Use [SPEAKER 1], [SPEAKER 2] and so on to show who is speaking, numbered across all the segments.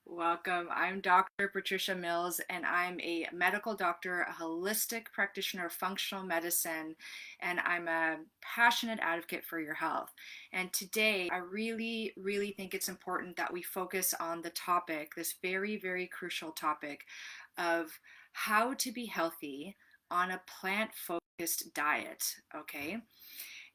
[SPEAKER 1] Welcome. I'm Dr. Patricia Mills, and I'm a medical doctor, a holistic practitioner of functional medicine, and I'm a passionate advocate for your health. And today, I really, really think it's important that we focus on the topic, this very, very crucial topic of how to be healthy on a plant focused diet. Okay.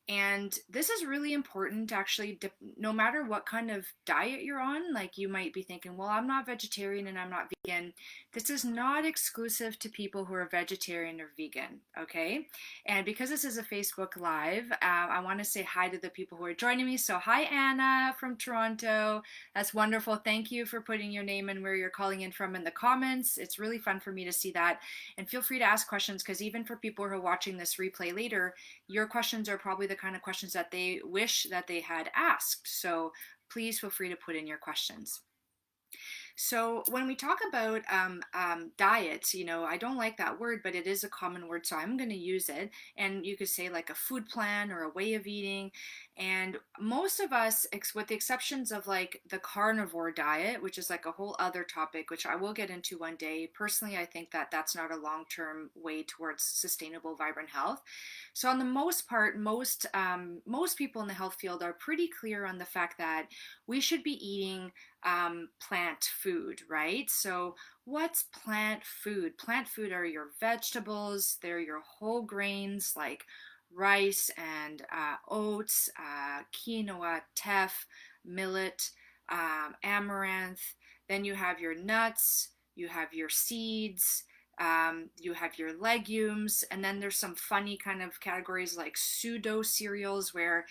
[SPEAKER 1] And this is really important actually, no matter what kind of diet you're on. Like you might be thinking, well, I'm not vegetarian and I'm not vegan. This is not exclusive to people who are vegetarian or vegan, okay? And because this is a Facebook Live, I want to say hi to the people who are joining me. So, hi, Anna from Toronto. That's wonderful. Thank you for putting your name and where you're calling in from in the comments. It's really fun for me to see that. And feel free to ask questions because even for people who are watching this replay later, your questions are probably the kind of questions that they wish that they had asked. So please feel free to put in your questions. So when we talk about diet, I don't like that word, but it is a common word, so I'm going to use it. And you could say like a food plan or a way of eating. And most of us, with the exceptions of like the carnivore diet, which is like a whole other topic, which I will get into one day. Personally, I think that that's not a long-term way towards sustainable, vibrant health. So on the most part, most people in the health field are pretty clear on the fact that we should be eating plant food, right? So, what's plant food? Plant food are your vegetables, they're your whole grains like rice and oats, quinoa, teff, millet, amaranth. Then you have your nuts, you have your seeds. You have your legumes, and then there's some funny kind of categories like pseudo cereals where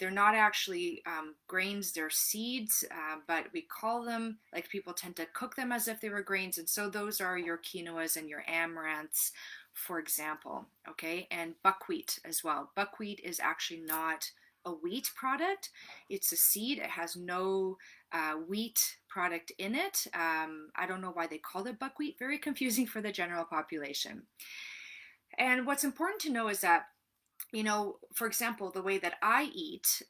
[SPEAKER 1] they're not actually grains, they're seeds, but we call them, like people tend to cook them as if they were grains. And so those are your quinoas and your amaranths, for example. Okay. And buckwheat as well. Buckwheat is actually not a wheat product, it's a seed. It has no wheat product in it. I don't know why they called it buckwheat. Very confusing for the general population. And what's important to know is that for example, the way that I eat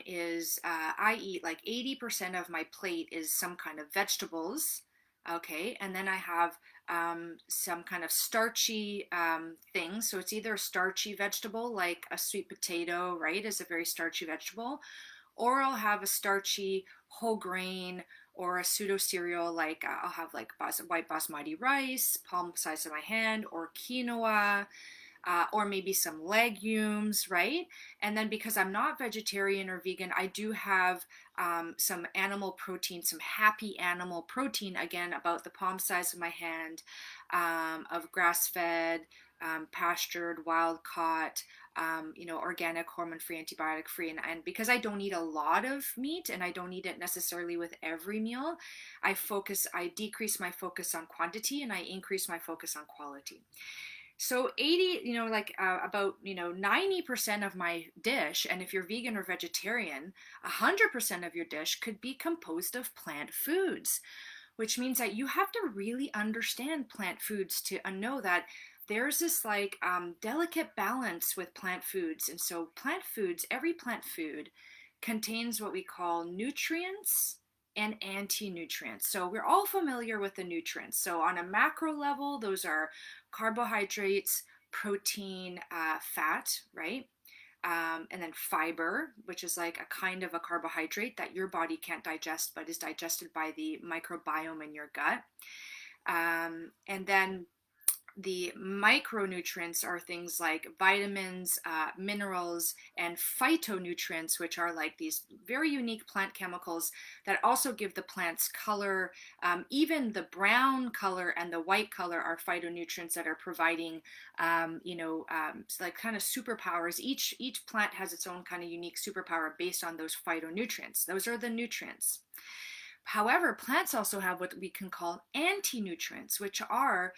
[SPEAKER 1] is I eat like 80% of my plate is some kind of vegetables. Okay. And then I have some kind of starchy thing. So it's either a starchy vegetable, like a sweet potato, right, is a very starchy vegetable, or I'll have a starchy whole grain or a pseudo cereal, like I'll have like white basmati rice, palm size of my hand, or quinoa, or maybe some legumes, right? And then because I'm not vegetarian or vegan, I do have some animal protein, some happy animal protein, again, about the palm size of my hand, of grass fed, pastured, wild caught. Organic, hormone free, antibiotic free. And because I don't eat a lot of meat and I don't eat it necessarily with every meal, I decrease my focus on quantity and I increase my focus on quality. So 80, like about, 90% of my dish, and if you're vegan or vegetarian, 100% of your dish could be composed of plant foods, which means that you have to really understand plant foods to know that there's this like delicate balance with plant foods. And so plant foods, every plant food contains what we call nutrients and anti-nutrients. So we're all familiar with the nutrients. So on a macro level, those are carbohydrates, protein, fat, right? And then fiber, which is like a kind of a carbohydrate that your body can't digest but is digested by the microbiome in your gut. And then the micronutrients are things like vitamins, minerals, and phytonutrients, which are like these very unique plant chemicals that also give the plants color. Even the brown color and the white color are phytonutrients that are providing, like kind of superpowers. Each plant has its own kind of unique superpower based on those phytonutrients. Those are the nutrients. However, plants also have what we can call anti-nutrients, which are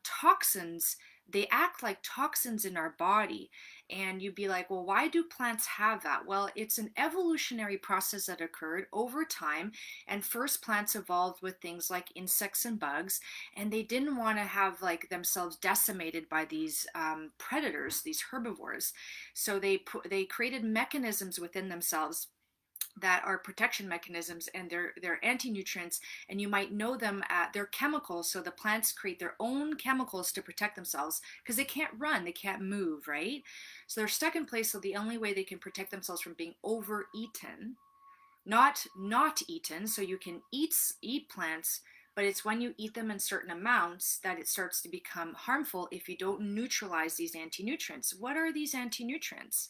[SPEAKER 1] toxins. They act like toxins in our body. And you'd be like, well, why do plants have that? Well, it's an evolutionary process that occurred over time. And first, plants evolved with things like insects and bugs, and they didn't want to have like themselves decimated by these predators, these herbivores. So they created mechanisms within themselves that are protection mechanisms, and they're anti-nutrients, and you might know them at they're chemicals. So the plants create their own chemicals to protect themselves because they can't run, they can't move, right? So they're stuck in place. So the only way they can protect themselves from being overeaten, not eaten, so you can eat plants, but it's when you eat them in certain amounts that it starts to become harmful if you don't neutralize these anti-nutrients. What are these anti-nutrients?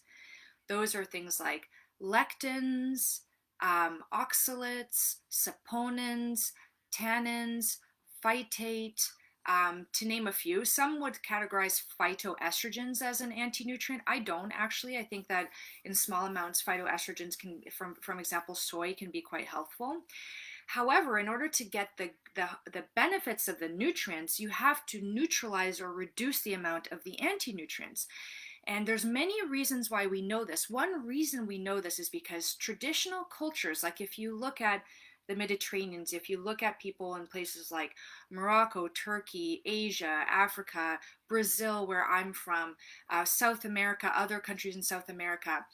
[SPEAKER 1] Those are things like lectins, oxalates, saponins, tannins, phytate, to name a few. Some would categorize phytoestrogens as an anti-nutrient. I don't actually. I think that in small amounts, phytoestrogens can, from example, soy can be quite helpful. However, in order to get the benefits of the nutrients, you have to neutralize or reduce the amount of the anti-nutrients. And there's many reasons why we know this. One reason we know this is because traditional cultures, like if you look at the Mediterraneans, if you look at people in places like Morocco, Turkey, Asia, Africa, Brazil, where I'm from, South America, other countries in South America,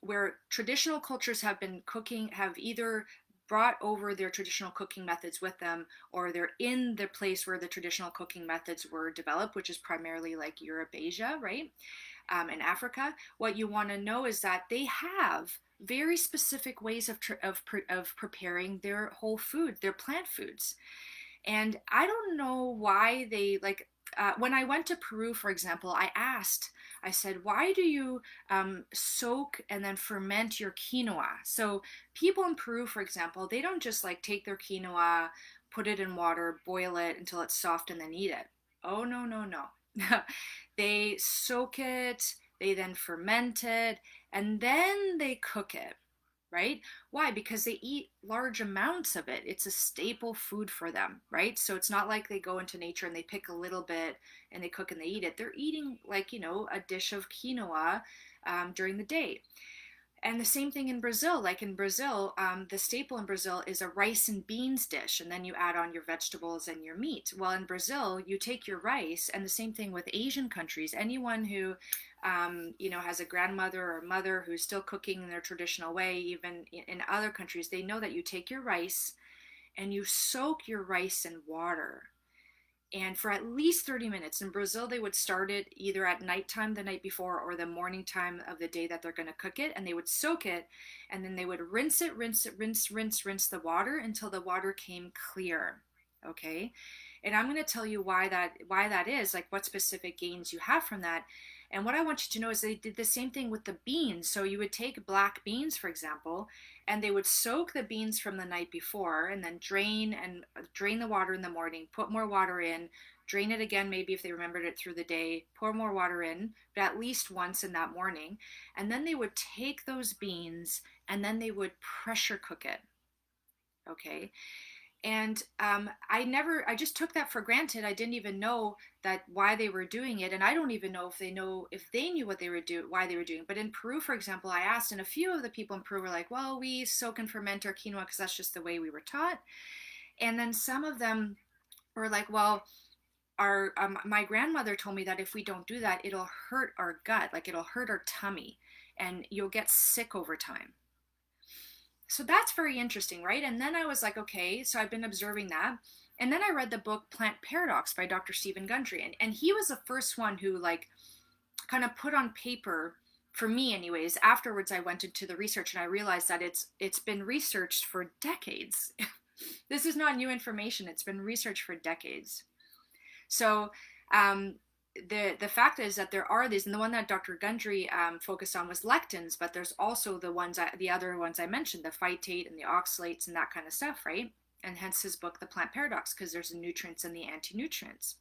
[SPEAKER 1] where traditional cultures have been cooking, have either brought over their traditional cooking methods with them, or they're in the place where the traditional cooking methods were developed, which is primarily like Europe, Asia, right? And Africa. What you want to know is that they have very specific ways of preparing their whole food, their plant foods. And I don't know why they like. When I went to Peru, for example, I said, why do you soak and then ferment your quinoa? So people in Peru, for example, they don't just like take their quinoa, put it in water, boil it until it's soft, and then eat it. Oh, no, no, no. They soak it, they then ferment it, and then they cook it, right? Why? Because they eat large amounts of it. It's a staple food for them, right? So it's not like they go into nature and they pick a little bit and they cook and they eat it. They're eating like, a dish of quinoa during the day. And the same thing in Brazil. Like in Brazil, the staple in Brazil is a rice and beans dish, and then you add on your vegetables and your meat. Well, in Brazil, you take your rice, and the same thing with Asian countries. Anyone who, has a grandmother or mother who's still cooking in their traditional way, even in other countries, they know that you take your rice and you soak your rice in water, and for at least 30 minutes. In Brazil, they would start it either at nighttime the night before or the morning time of the day that they're going to cook it, and they would soak it, and then they would rinse it, rinse the water until the water came clear. Okay? And I'm going to tell you why that is, like what specific gains you have from that. And what I want you to know is they did the same thing with the beans. So you would take black beans, for example, and they would soak the beans from the night before and then drain the water in the morning, put more water in, drain it again, maybe if they remembered it through the day, pour more water in, but at least once in that morning. And then they would take those beans and then they would pressure cook it. Okay. And I just took that for granted. I didn't even know that why they were doing it, and I don't even know if they knew what they were doing, why they were doing. But in Peru, for example, I asked, and a few of the people in Peru were like, "Well, we soak and ferment our quinoa because that's just the way we were taught." And then some of them were like, "Well, our my grandmother told me that if we don't do that, it'll hurt our gut, like it'll hurt our tummy, and you'll get sick over time." So that's very interesting, right? And then I was like, okay, so I've been observing that. And then I read the book Plant Paradox by Dr. Stephen Gundry. And he was the first one who like kind of put on paper, for me anyways. Afterwards I went into the research and I realized that it's been researched for decades. This is not new information. It's been researched for decades. So the fact is that there are these, and the one that Dr. Gundry focused on was lectins, but there's also the other ones I mentioned, the phytate and the oxalates and that kind of stuff, right? And hence his book, The Plant Paradox, because there's the nutrients and the anti-nutrients.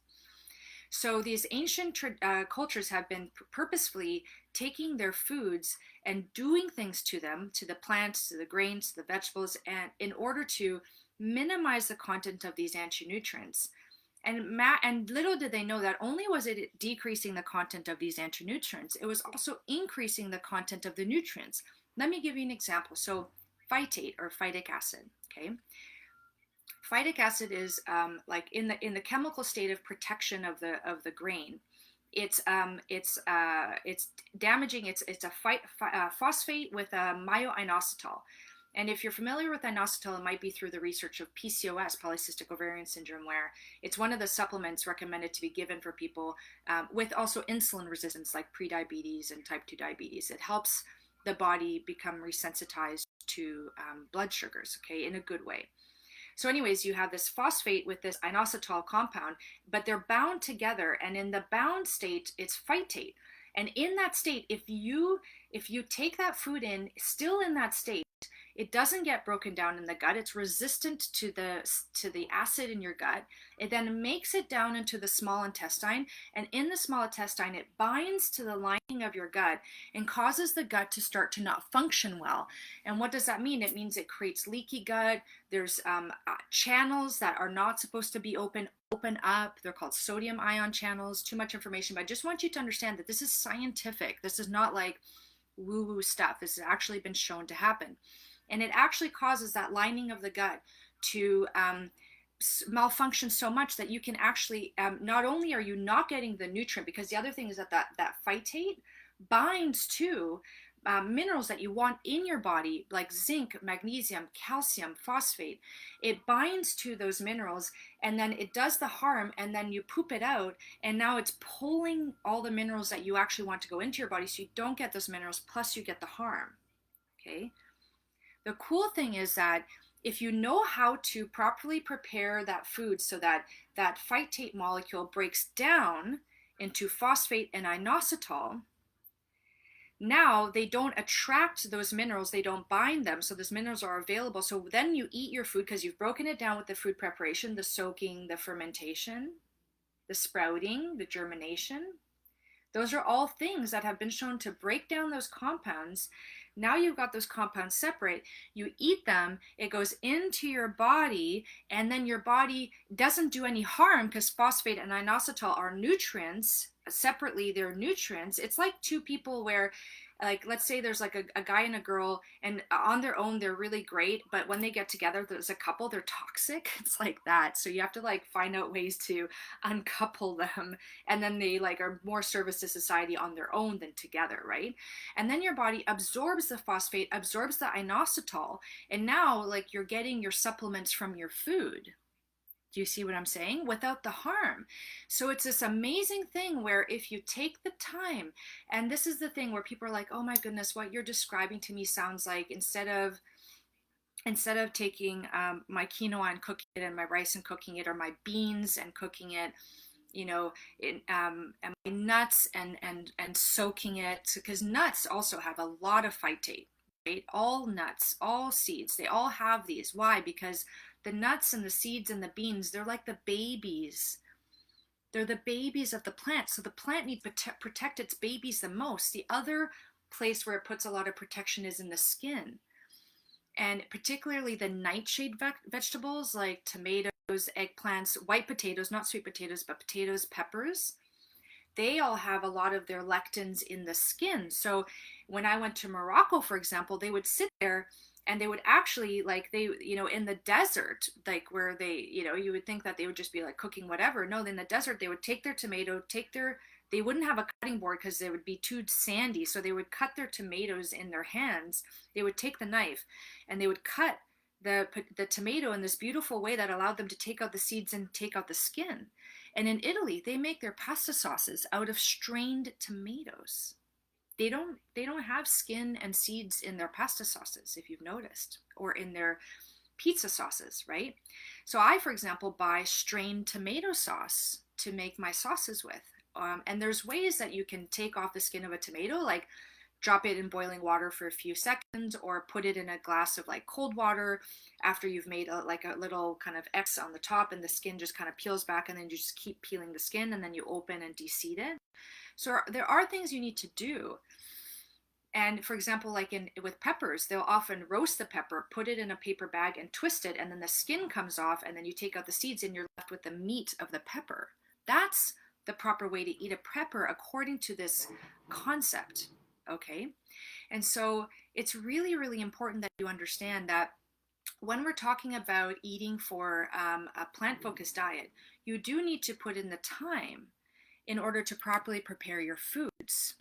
[SPEAKER 1] So these ancient cultures have been purposefully taking their foods and doing things to them, to the plants, to the grains, to the vegetables, and in order to minimize the content of these anti-nutrients. And little did they know that only was it decreasing the content of these anti-nutrients, it was also increasing the content of the nutrients. Let me give you an example. So phytate or phytic acid, okay? Phytic acid is like in the chemical state of protection of the grain. It's damaging. It's a phosphate with a myoinositol. And if you're familiar with inositol, it might be through the research of PCOS, polycystic ovarian syndrome, where it's one of the supplements recommended to be given for people with also insulin resistance, like prediabetes and type 2 diabetes. It helps the body become resensitized to blood sugars, okay, in a good way. So anyways, you have this phosphate with this inositol compound, but they're bound together, and in the bound state, it's phytate. And in that state, if you take that food in still in that state, it doesn't get broken down in the gut. It's resistant to the acid in your gut. It then makes it down into the small intestine, and in the small intestine, it binds to the lining of your gut and causes the gut to start to not function well. And what does that mean? It means it creates leaky gut. There's channels that are not supposed to be open up. They're called sodium ion channels. Too much information, but I just want you to understand that this is scientific. This is not like woo-woo stuff. This has actually been shown to happen. And it actually causes that lining of the gut to malfunction so much that you can actually, not only are you not getting the nutrient, because the other thing is that phytate binds to minerals that you want in your body, like zinc, magnesium, calcium, phosphate. It binds to those minerals, and then it does the harm, and then you poop it out, and now it's pulling all the minerals that you actually want to go into your body, so you don't get those minerals, plus you get the harm, okay? The cool thing is that if you know how to properly prepare that food so that that phytate molecule breaks down into phosphate and inositol, now they don't attract those minerals, they don't bind them, so those minerals are available. So then you eat your food because you've broken it down with the food preparation, the soaking, the fermentation, the sprouting, the germination. Those are all things that have been shown to break down those compounds. Now you've got those compounds separate, you eat them, it goes into your body, and then your body doesn't do any harm because phosphate and inositol are nutrients. Separately, they're nutrients. It's like two people where, like, let's say there's like a guy and a girl, and on their own they're really great, but when they get together there's a couple, they're toxic. It's like that. So you have to like find out ways to uncouple them, and then they like are more service to society on their own than together, right? And then your body absorbs the phosphate, absorbs the inositol, and now like you're getting your supplements from your food. Do you see what I'm saying? Without the harm. So it's this amazing thing where if you take the time, and this is the thing where people are like, oh my goodness, what you're describing to me sounds like instead of taking my quinoa and cooking it, and my rice and cooking it, or my beans and cooking it, and my nuts and soaking it, because nuts also have a lot of phytate, right? All nuts, all seeds, they all have these. Why? Because the nuts and the seeds and the beans, they're like the babies. They're the babies of the plant. So the plant needs to protect its babies the most. The other place where it puts a lot of protection is in the skin. And particularly the nightshade vegetables like tomatoes, eggplants, white potatoes, not sweet potatoes, but potatoes, peppers, they all have a lot of their lectins in the skin. So when I went to Morocco, for example, they would sit there and they would actually, like, they, in the desert, like where they, you would think that they would just be like cooking whatever. No, in the desert, they would take their tomato, they wouldn't have a cutting board because they would be too sandy. So they would cut their tomatoes in their hands. They would take the knife and they would cut the tomato in this beautiful way that allowed them to take out the seeds and take out the skin. And in Italy, they make their pasta sauces out of strained tomatoes. They don't have skin and seeds in their pasta sauces, if you've noticed, or in their pizza sauces, right? So I, for example, buy strained tomato sauce to make my sauces with. And there's ways that you can take off the skin of a tomato, like drop it in boiling water for a few seconds, or put it in a glass of like cold water after you've made a little kind of X on the top, and the skin just kind of peels back, and then you just keep peeling the skin, and then you open and deseed it. So there are things you need to do. And for example, like with peppers, they'll often roast the pepper, put it in a paper bag and twist it, and then the skin comes off, and then you take out the seeds and you're left with the meat of the pepper. That's the proper way to eat a pepper according to this concept, okay? And so it's really, really important that you understand that when we're talking about eating for a plant-focused diet, you do need to put in the time in order to properly prepare your foods.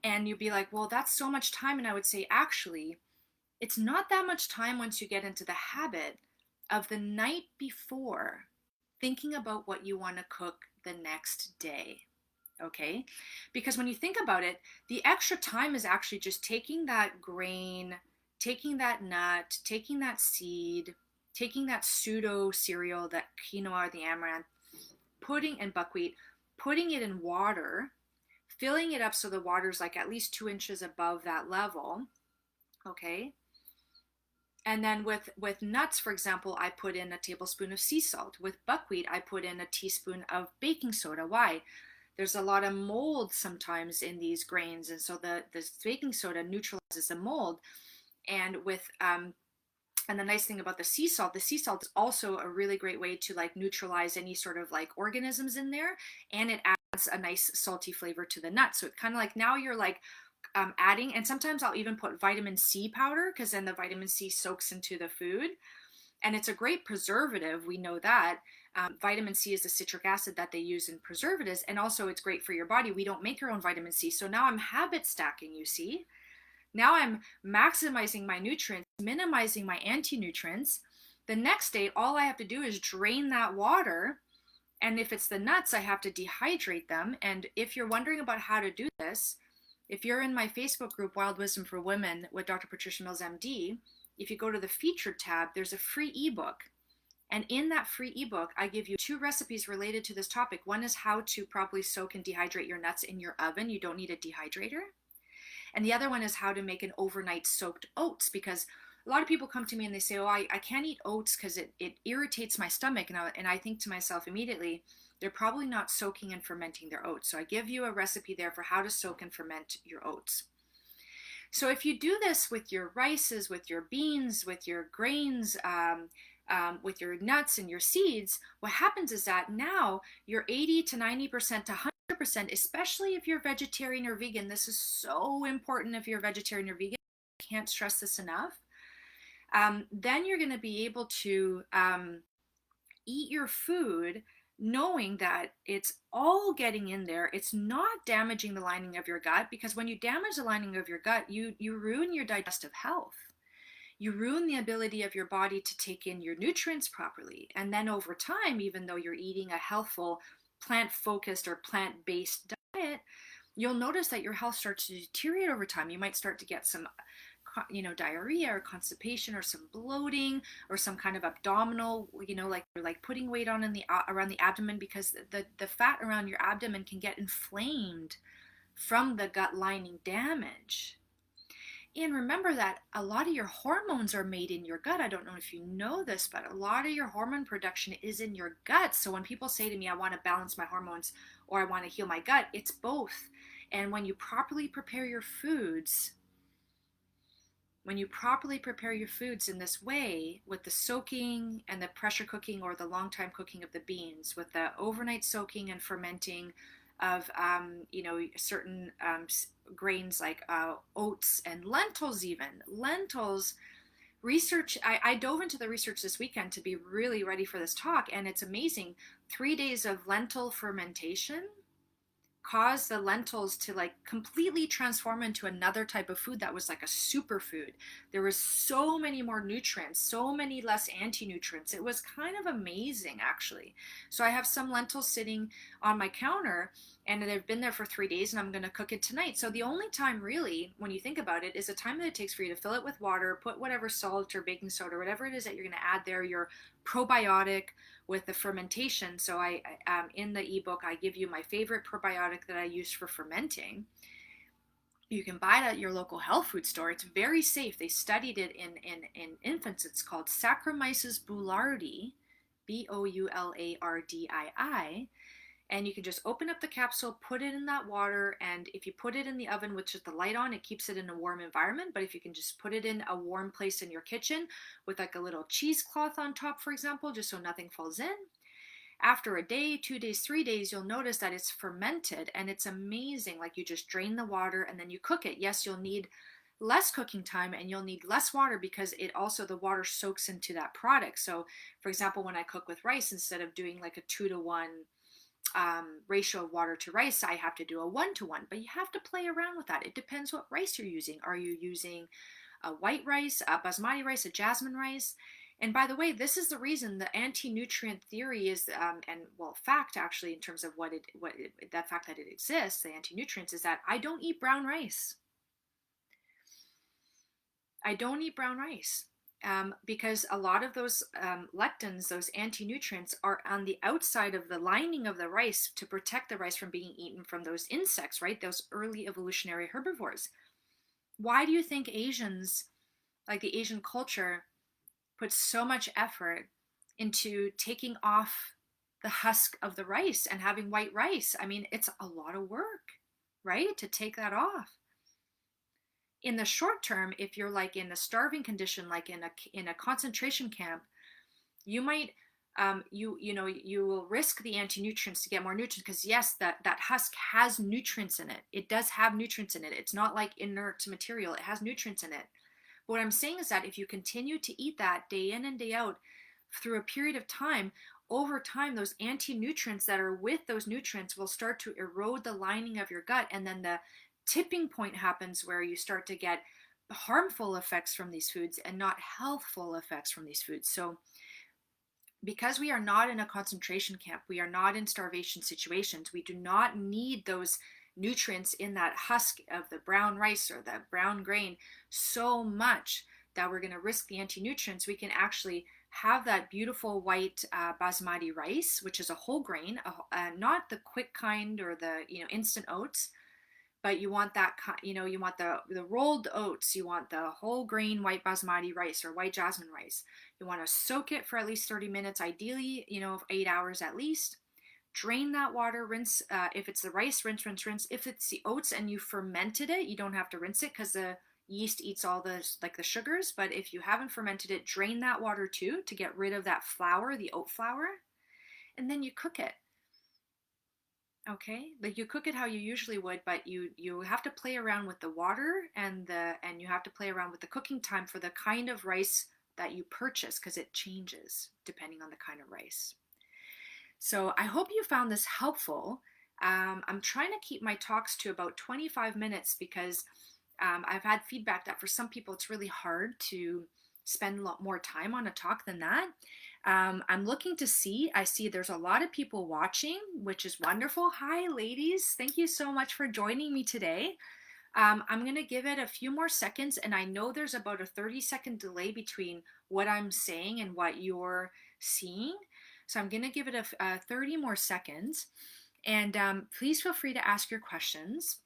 [SPEAKER 1] And you'd be like, well, that's so much time. And I would say, actually, it's not that much time once you get into the habit of the night before thinking about what you want to cook the next day. Okay? Because when you think about it, the extra time is actually just taking that grain, taking that nut, taking that seed, taking that pseudo cereal, that quinoa or the amaranth, putting and buckwheat, putting it in water, filling it up so the water's like at least 2 inches above that level. Okay. And then with nuts, for example, I put in a tablespoon of sea salt. With buckwheat, I put in a teaspoon of baking soda. Why? There's a lot of mold sometimes in these grains, and so the baking soda neutralizes the mold. And with and the nice thing about the sea salt is also a really great way to like neutralize any sort of like organisms in there, and it adds a nice salty flavor to the nut. So it kind of like now you're like adding, and sometimes I'll even put vitamin C powder because then the vitamin C soaks into the food, and it's a great preservative. We know that. Vitamin C is the citric acid that they use in preservatives, and also it's great for your body. We don't make our own vitamin C, so now I'm habit stacking, you see. Now I'm maximizing my nutrients, minimizing my anti-nutrients. The next day, all I have to do is drain that water. And if it's the nuts, I have to dehydrate them. And if you're wondering about how to do this, if you're in my Facebook group, Wild Wisdom for Women with Dr. Patricia Mills, MD, if you go to the featured tab, there's a free ebook. And in that free ebook, I give you 2 recipes related to this topic. One is how to properly soak and dehydrate your nuts in your oven. You don't need a dehydrator. And the other one is how to make an overnight soaked oats, because a lot of people come to me and they say, oh, I can't eat oats because it irritates my stomach. And I think to myself immediately, they're probably not soaking and fermenting their oats. So I give you a recipe there for how to soak and ferment your oats. So if you do this with your rices, with your beans, with your grains, with your nuts and your seeds, what happens is that now you're 80 to 90% to 100%, especially if you're vegetarian or vegan. This is so important if you're vegetarian or vegan. I can't stress this enough. Then you're going to be able to eat your food knowing that it's all getting in there. It's not damaging the lining of your gut, because when you damage the lining of your gut, you ruin your digestive health. You ruin the ability of your body to take in your nutrients properly. And then over time, even though you're eating a healthful, plant-focused or plant-based diet, you'll notice that your health starts to deteriorate over time. You might start to get some diarrhea or constipation or some bloating or some kind of abdominal, like you're like putting weight on in the around the abdomen, because the fat around your abdomen can get inflamed from the gut lining damage. And remember that a lot of your hormones are made in your gut. I don't know if you know this, but a lot of your hormone production is in your gut. So when people say to me, I want to balance my hormones or I want to heal my gut, it's both. And when you properly prepare your foods, in this way, with the soaking and the pressure cooking or the long time cooking of the beans, with the overnight soaking and fermenting of certain grains like oats and lentils. Even lentils research, I dove into the research this weekend to be really ready for this talk, and it's amazing. 3 days of lentil fermentation caused the lentils to like completely transform into another type of food that was like a superfood. There was so many more nutrients, so many less anti-nutrients. It was kind of amazing, actually. So I have some lentils sitting on my counter, and they've been there for 3 days, and I'm going to cook it tonight. So the only time really, when you think about it, is the time that it takes for you to fill it with water, put whatever salt or baking soda or whatever it is that you're going to add there, your probiotic with the fermentation. So I in the ebook, I give you my favorite probiotic that I use for fermenting. You can buy it at your local health food store. It's very safe. They studied it in infants. It's called Saccharomyces boulardii, Boulardii. And you can just open up the capsule, put it in that water, and if you put it in the oven with just the light on, it keeps it in a warm environment. But if you can just put it in a warm place in your kitchen with like a little cheesecloth on top, for example, just so nothing falls in, after a day, 2 days, 3 days, you'll notice that it's fermented, and it's amazing. Like, you just drain the water and then you cook it. Yes, you'll need less cooking time and you'll need less water, because the water soaks into that product. So for example, when I cook with rice, instead of doing like a 2-to-1 ratio of water to rice, I have to do a 1-to-1. But you have to play around with that. It depends what rice you're using. Are you using a white rice, a basmati rice, a jasmine rice. And by the way, this is the reason the anti-nutrient theory is, and well, fact actually, in terms of that fact that it exists, the anti-nutrients, is that I don't eat brown rice. I don't eat brown rice. Because a lot of those lectins, those anti-nutrients, are on the outside of the lining of the rice to protect the rice from being eaten from those insects, right? Those early evolutionary herbivores. Why do you think Asians, like the Asian culture, put so much effort into taking off the husk of the rice and having white rice? I mean, it's a lot of work, right? To take that off. In the short term, if you're like in a starving condition, like in a concentration camp, you might you will risk the anti-nutrients to get more nutrients, because yes, that husk has nutrients in it. It does have nutrients in it. It's not like inert material. It has nutrients in it. But what I'm saying is that if you continue to eat that day in and day out through a period of time, over time, those anti-nutrients that are with those nutrients will start to erode the lining of your gut, and then the tipping point happens where you start to get harmful effects from these foods and not healthful effects from these foods. So because we are not in a concentration camp, we are not in starvation situations, we do not need those nutrients in that husk of the brown rice or the brown grain so much that we're going to risk the anti-nutrients. We can actually have that beautiful white basmati rice, which is a whole grain, not the quick kind or the instant oats, but you want that, you want the rolled oats, you want the whole grain white basmati rice or white jasmine rice. You want to soak it for at least 30 minutes, ideally, 8 hours at least. Drain that water, rinse. If it's the rice, rinse, rinse, rinse. If it's the oats and you fermented it, you don't have to rinse it because the yeast eats all the sugars. But if you haven't fermented it, drain that water too to get rid of that flour, the oat flour, and then you cook it. Okay, like you cook it how you usually would, but you have to play around with the water and you have to play around with the cooking time for the kind of rice that you purchase, because it changes depending on the kind of rice. So I hope you found this helpful. I'm trying to keep my talks to about 25 minutes because I've had feedback that for some people it's really hard to spend a lot more time on a talk than that. I'm looking to see, I see there's a lot of people watching, which is wonderful. Hi, ladies. Thank you so much for joining me today. I'm going to give it a few more seconds, and I know there's about a 30-second delay between what I'm saying and what you're seeing. So I'm going to give it a 30 more seconds, and please feel free to ask your questions.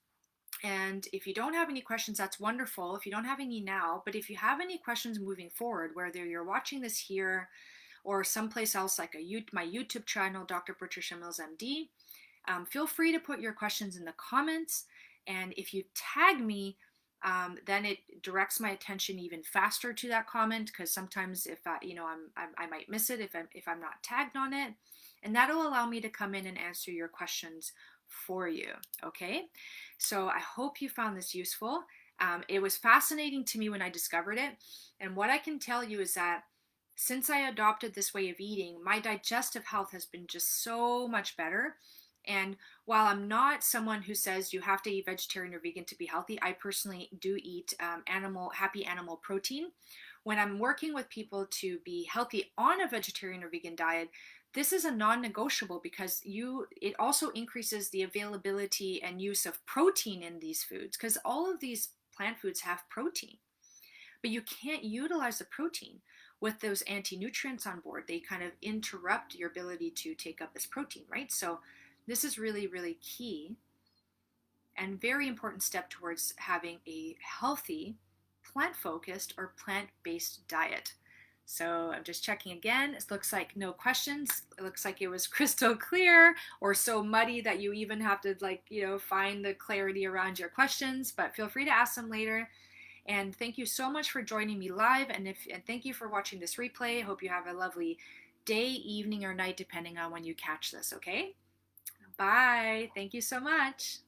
[SPEAKER 1] And if you don't have any questions, that's wonderful. If you don't have any now, but if you have any questions moving forward, whether you're watching this here or someplace else like my YouTube channel, Dr. Patricia Mills MD, feel free to put your questions in the comments. And if you tag me, then it directs my attention even faster to that comment, because sometimes if I might miss it if I'm not tagged on it, and that'll allow me to come in and answer your questions for you. Okay, so I hope you found this useful. It was fascinating to me when I discovered it, and what I can tell you is that since I adopted this way of eating, my digestive health has been just so much better. And while I'm not someone who says you have to eat vegetarian or vegan to be healthy, I personally do eat happy animal protein. When I'm working with people to be healthy on a vegetarian or vegan diet, this is a non-negotiable, because it also increases the availability and use of protein in these foods, because all of these plant foods have protein. But you can't utilize the protein with those anti-nutrients on board. They kind of interrupt your ability to take up this protein, right? So this is really, really key and very important step towards having a healthy, plant-focused or plant-based diet. So I'm just checking again. It looks like no questions. It looks like it was crystal clear, or so muddy that you even have to find the clarity around your questions, but feel free to ask them later. And thank you so much for joining me live, and thank you for watching this replay. I hope you have a lovely day, evening, or night, depending on when you catch this, okay? Bye. Thank you so much.